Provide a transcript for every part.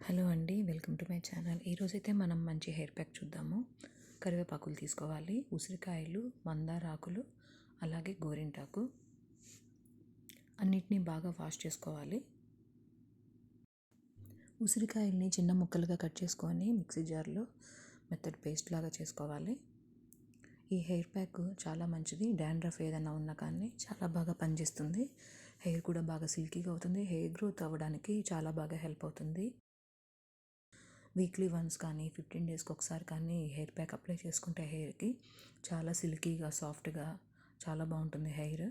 Hello అండి, welcome to my channel. ఈరోజైతే మనం మంచి హెయిర్ ప్యాక్ చూద్దాము. కరివేపాకులు తీసుకోవాలి, ఉసిరికాయలు, మందార ఆకులు, అలాగే గోరింటాకు అన్నిటినీ బాగా వాష్ చేసుకోవాలి. ఉసిరికాయల్ని చిన్న ముక్కలుగా కట్ చేసుకొని మిక్సీ జార్లో మెత్తటి పేస్ట్ లాగా చేసుకోవాలి. ఈ హెయిర్ ప్యాక్ చాలా మంచిది. డాండ్రఫ్ ఏదైనా ఉన్నా కానీ చాలా బాగా పనిచేస్తుంది. హెయిర్ కూడా బాగా సిల్కీగా అవుతుంది. హెయిర్ గ్రోత్ అవ్వడానికి చాలా బాగా హెల్ప్ అవుతుంది. వీక్లీ వన్స్ కానీ 15 డేస్కి ఒకసారి కానీ హెయిర్ ప్యాక్ అప్లై చేసుకుంటే హెయిర్కి చాలా సిల్కీగా, సాఫ్ట్గా చాలా బాగుంటుంది హెయిర్.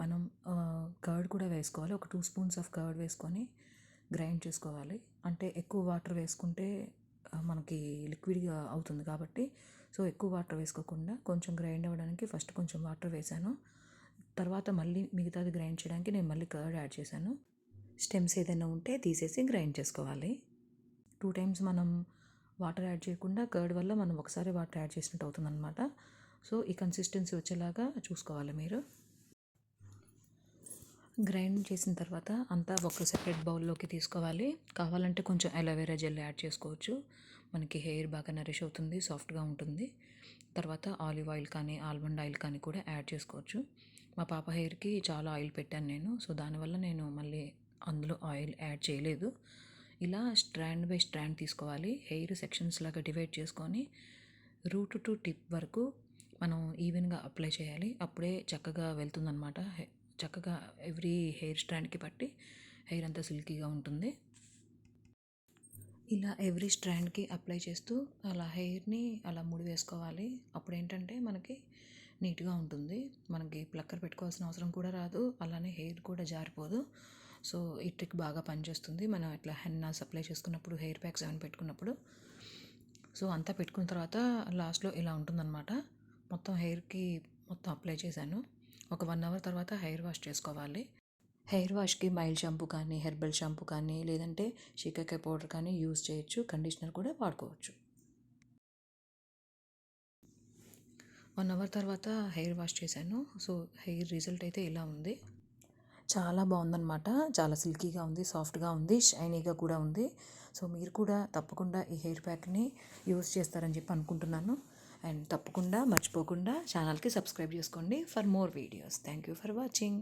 మనం కర్డ్ కూడా వేసుకోవాలి. ఒక 2 స్పూన్స్ ఆఫ్ కర్డ్ వేసుకొని గ్రైండ్ చేసుకోవాలి. అంటే ఎక్కువ వాటర్ వేసుకుంటే మనకి లిక్విడ్గా అవుతుంది కాబట్టి, సో ఎక్కువ వాటర్ వేసుకోకుండా కొంచెం గ్రైండ్ అవ్వడానికి ఫస్ట్ కొంచెం వాటర్ వేసాను. తర్వాత మళ్ళీ మిగతాది గ్రైండ్ చేయడానికి నేను మళ్ళీ కర్డ్ యాడ్ చేశాను. స్టెమ్స్ ఏదైనా ఉంటే తీసేసి గ్రైండ్ చేసుకోవాలి. 2 టైమ్స్ మనం వాటర్ యాడ్ చేయకుండా కర్డ్ వల్ల మనం ఒకసారి వాటర్ యాడ్ చేసినట్టు అవుతుందన్నమాట. సో ఈ కన్సిస్టెన్సీ వచ్చేలాగా చూసుకోవాలి మీరు. గ్రైండ్ చేసిన తర్వాత అంతా ఒక సెపరేట్ బౌల్లోకి తీసుకోవాలి. కావాలంటే కొంచెం అలోవెరా జెల్ యాడ్ చేసుకోవచ్చు. మనకి హెయిర్ బాగా నరిష్ అవుతుంది, సాఫ్ట్గా ఉంటుంది. తర్వాత ఆలివ్ ఆయిల్ కానీ ఆల్మండ్ ఆయిల్ కానీ కూడా యాడ్ చేసుకోవచ్చు. మా పాప హెయిర్కి చాలా ఆయిల్ పెట్టాను నేను, సో దానివల్ల నేను మళ్ళీ అందులో ఆయిల్ యాడ్ చేయలేదు. ఇలా స్ట్రాండ్ బై స్ట్రాండ్ తీసుకోవాలి. హెయిర్ సెక్షన్స్ లాగా డివైడ్ చేసుకొని రూట్ టు టిప్ వరకు మనం ఈవెన్గా అప్లై చేయాలి. అప్పుడే చక్కగా వెళ్తుందన్నమాట. చక్కగా ఎవ్రీ హెయిర్ స్ట్రాండ్కి పట్టి హెయిర్ అంతా సిల్కీగా ఉంటుంది. ఇలా ఎవ్రీ స్ట్రాండ్కి అప్లై చేస్తూ అలా హెయిర్ని అలా ముడి వేసుకోవాలి. అప్పుడు ఏంటంటే మనకి నీట్గా ఉంటుంది. మనకి ప్లక్కర్ పెట్టుకోవాల్సిన అవసరం కూడా రాదు, అలానే హెయిర్ కూడా జారిపోదు. సో ఈ ట్రిక్ బాగా పనిచేస్తుంది. మనం ఇట్లా హెన్నాస్ అప్లై చేసుకున్నప్పుడు, హెయిర్ ప్యాక్స్ ఏమైనా పెట్టుకున్నప్పుడు. సో అంతా పెట్టుకున్న తర్వాత లాస్ట్లో ఇలా ఉంటుందన్నమాట. మొత్తం హెయిర్కి మొత్తం అప్లై చేశాను. ఒక 1 అవర్ తర్వాత హెయిర్ వాష్ చేసుకోవాలి. హెయిర్ వాష్కి మైల్డ్ షాంపూ కానీ, హెర్బల్ షాంపూ కానీ, లేదంటే షీకాకాయ పౌడర్ కానీ యూజ్ చేయొచ్చు. కండిషనర్ కూడా వాడుకోవచ్చు. 1 అవర్ తర్వాత హెయిర్ వాష్ చేశాను. సో హెయిర్ రిజల్ట్ అయితే ఇలా ఉంది. చాలా బాగుందన్నమాట. చాలా సిల్కీగా ఉంది, సాఫ్ట్గా ఉంది, షైనీగా కూడా ఉంది. సో మీరు కూడా తప్పకుండా ఈ హెయిర్ ప్యాక్ని యూజ్ చేస్తారని చెప్పి అనుకుంటున్నాను. అండ్ తప్పకుండా మర్చిపోకుండా ఛానల్కి సబ్స్క్రైబ్ చేసుకోండి for more videos. Thank you for watching.